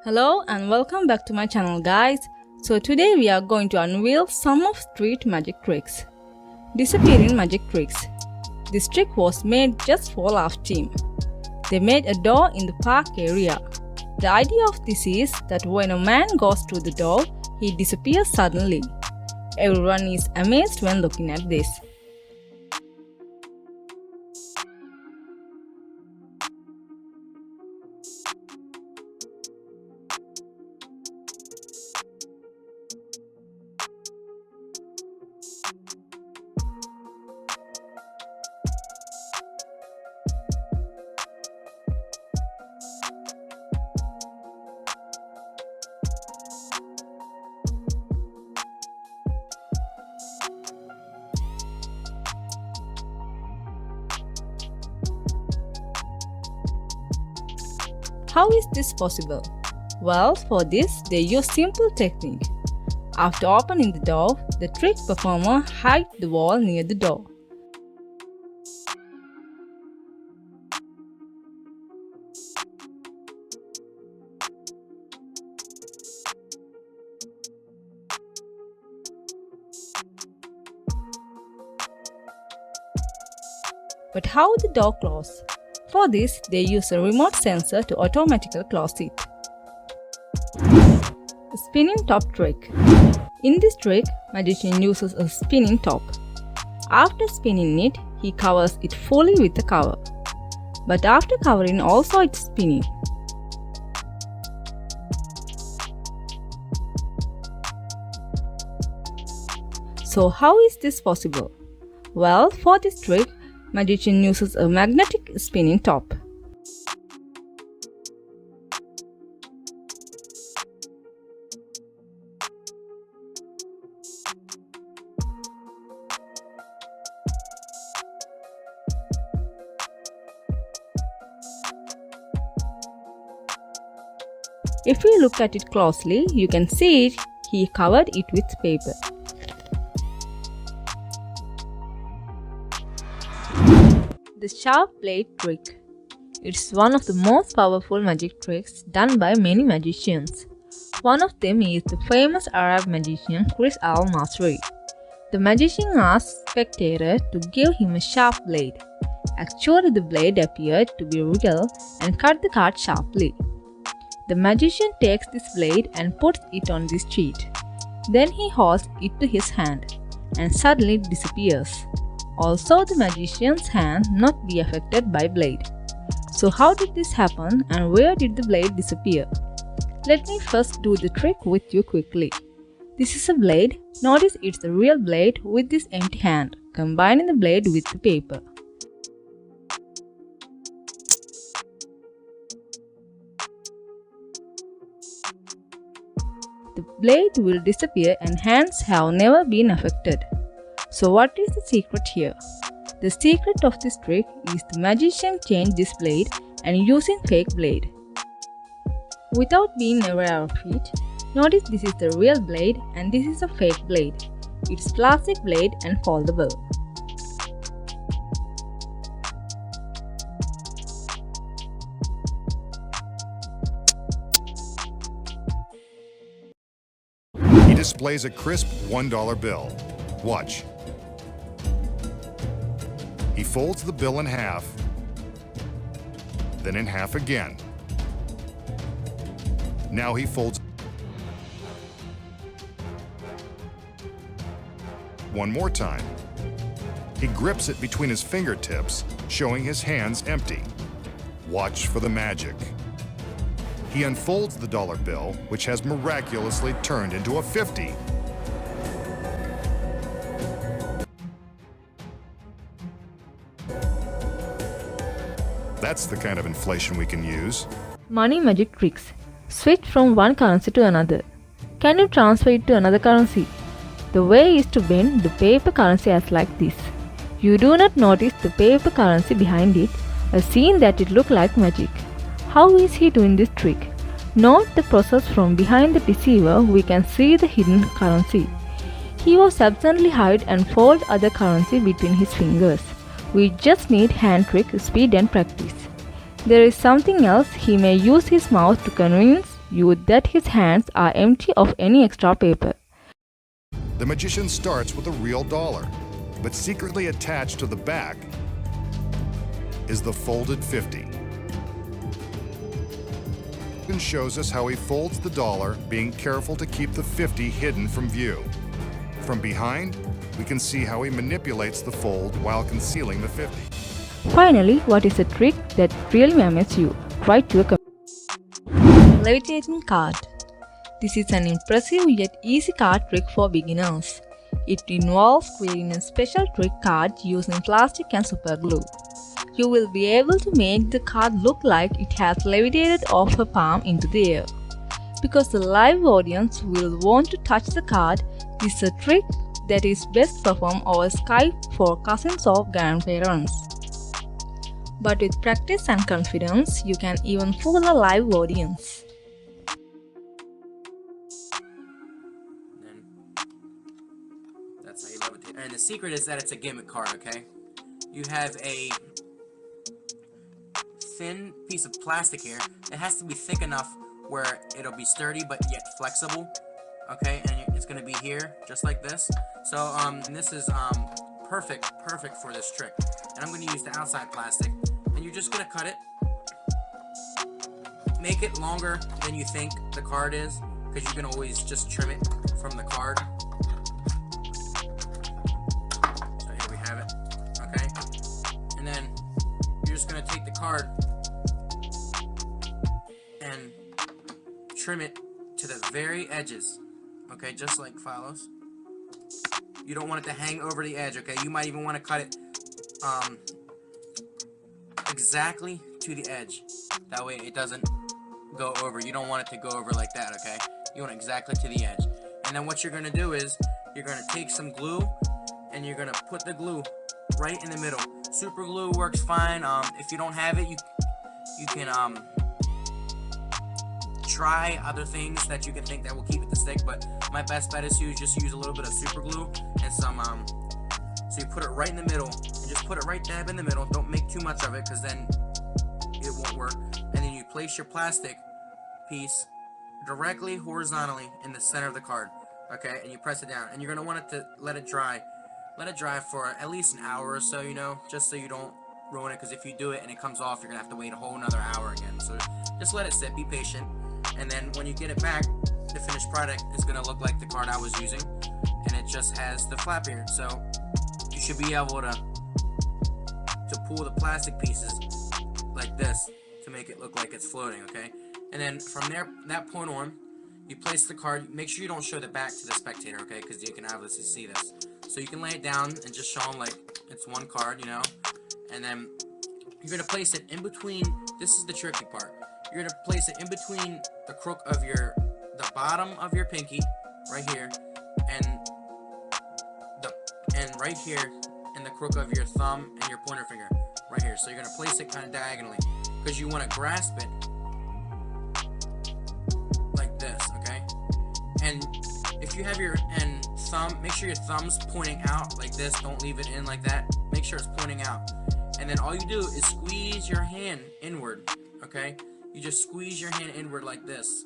Hello and welcome back to my channel, guys. So today we are going to unveil some of street magic tricks. Disappearing magic tricks. This trick was made just for Laugh Team. They made a door in the park area. The idea of this is that when a man goes through the door, he disappears suddenly. Everyone is amazed when looking at this. How is this possible? Well, for this, they use simple technique. After opening the door, the trick performer hides the wall near the door. But how the door closes? For this, they use a remote sensor to automatically close it. A spinning top trick. In this trick, magician uses a spinning top. After spinning it, he covers it fully with a cover. But after covering also it's spinning. So how is this possible? Well, for this trick, magician uses a magnetic spinning top. If you look at it closely, you can see he covered it with paper. The sharp blade trick. It's one of the most powerful magic tricks done by many magicians. One of them is the famous Arab magician Chris al-Masri. The magician asked spectators to give him a sharp blade. Actually, the blade appeared to be real and cut the card sharply. The magician takes this blade and puts it on this sheet. Then he holds it to his hand and suddenly it disappears. Also, the magician's hand not be affected by blade. So how did this happen and where did the blade disappear? Let me first do the trick with you quickly. This is a blade. Notice it's a real blade with this empty hand, combining the blade with the paper. The blade will disappear and hands have never been affected. So what is the secret here? The secret of this trick is the magician changed this blade and using fake blade. Without being aware of it, notice this is the real blade and this is a fake blade. It's plastic blade and foldable. He displays a crisp $1 bill. Watch. He folds the bill in half, then in half again. Now he folds one more time. He grips it between his fingertips, showing his hands empty. Watch for the magic. He unfolds the dollar bill, which has miraculously turned into a 50. That's the kind of inflation we can use. Money magic tricks. Switch from one currency to another. Can you transfer it to another currency? The way is to bend the paper currency as like this. You do not notice the paper currency behind it, or seeing that it look like magic. How is he doing this trick? Note the process from behind the deceiver. We can see the hidden currency. He was absently hide and fold other currency between his fingers. We just need hand trick, speed and practice. There is something else. He may use his mouth to convince you that his hands are empty of any extra paper. The magician starts with a real dollar, but secretly attached to the back is the folded 50. And shows us how he folds the dollar, being careful to keep the 50 hidden from view. From behind, we can see how he manipulates the fold while concealing the 50. Finally, what is a trick that really amazes you? Write to a comment. Levitating card. This is an impressive yet easy card trick for beginners. It involves creating a special trick card using plastic and super glue. You will be able to make the card look like it has levitated off her palm into the air. Because the live audience will want to touch the card, this is a trick that is best performed over Skype for cousins or grandparents. But with practice and confidence, you can even fool a live audience. That's how you levitate. And the secret is that it's a gimmick card, okay? You have a thin piece of plastic here. It has to be thick enough where it'll be sturdy but yet flexible, okay? And it's gonna be here just like this. So and this is perfect for this trick. And I'm gonna use the outside plastic, and you're just gonna cut it, make it longer than you think the card is, because you can always just trim it from the card. So here we have it, okay? And then you're just gonna take the card and trim it to the very edges, okay, just like follows. You don't want it to hang over the edge, okay? You might even want to cut it exactly to the edge. That way it doesn't go over. You don't want it to go over like that, okay? You want it exactly to the edge. And then what you're gonna do is you're gonna take some glue and you're gonna put the glue right in the middle. Super glue works fine. If you don't have it, you can try other things that you can think that will keep it to stick, but my best bet is to just use a little bit of super glue and some so you put it right in the middle and just put it right dab in the middle. Don't make too much of it, because then it won't work. And then you place your plastic piece directly horizontally in the center of the card, okay? And you press it down, and you're gonna want it to let it dry for at least an hour or so, you know, just so you don't ruin it, because if you do it and it comes off, you're gonna have to wait a whole another hour again. So just let it sit, be patient, and then when you get it back, the finished product is gonna look like the card I was using, and it just has the flap here. So you should be able to pull the plastic pieces like this to make it look like it's floating, okay? And then from there, that point on, you place the card. Make sure you don't show the back to the spectator, okay? Because you can obviously see this. So you can lay it down and just show them like it's one card, you know? And then you're gonna place it in between. This is the tricky part. You're gonna place it in between the crook of the bottom of your pinky, right here, and right here, and the crook of your thumb and your pointer finger, right here. So you're gonna place it kind of diagonally, because you want to grasp it like this, okay? And if you have your thumb, make sure your thumb's pointing out like this. Don't leave it in like that. Make sure it's pointing out. And then all you do is squeeze your hand inward, okay? You just squeeze your hand inward like this.